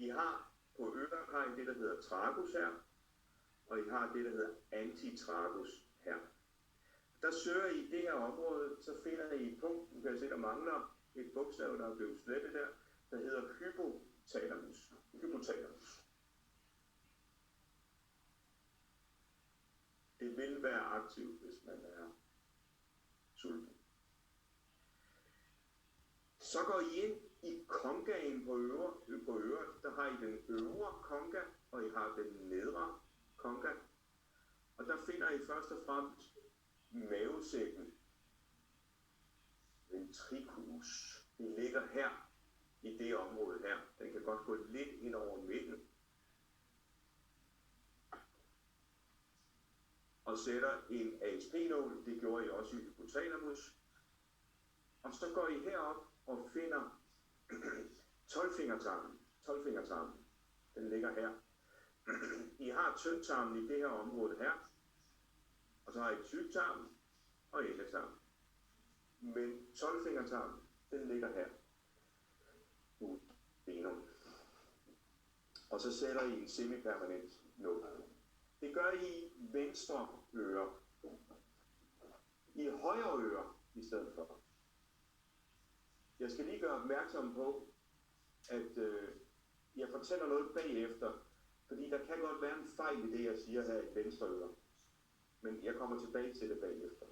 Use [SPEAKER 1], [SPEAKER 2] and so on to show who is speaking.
[SPEAKER 1] I har på øret har I det, der hedder tragus her, og I har det, der hedder antitragus her. Der søger I det her område, så finder I et punkt, du kan se, der mangler et bogstav, der er blevet slettet der, der hedder hypotalamus. Hypotalamus. Det vil være aktivt, hvis man er sulten. Så går I ind i kongaen på øret. Der har I den øvre konga, og I har den nedre konga. Og der finder I først og fremmest mavesækken. Ventriculus. Den ligger her i det område her. Den kan godt gå lidt ind over midten. Og sætter en ASP-nål. Det gjorde I også i hypotalamus. Og så går I herop og finder 12-fingertarmen. 12-fingertarmen. Den ligger her. I har tyndtarmen i det her område her. Og så har I tyktarmen og endetarmen. Men 12-fingertarmen, den ligger her. Benum. Og så sætter I en semipermanent nål. Det gør I i venstre øre. I højre øre i stedet for. Jeg skal lige gøre opmærksom på, at jeg fortæller noget bagefter, fordi der kan godt være en fejl i det, jeg siger her i venstre øre. Men jeg kommer tilbage til det bagefter.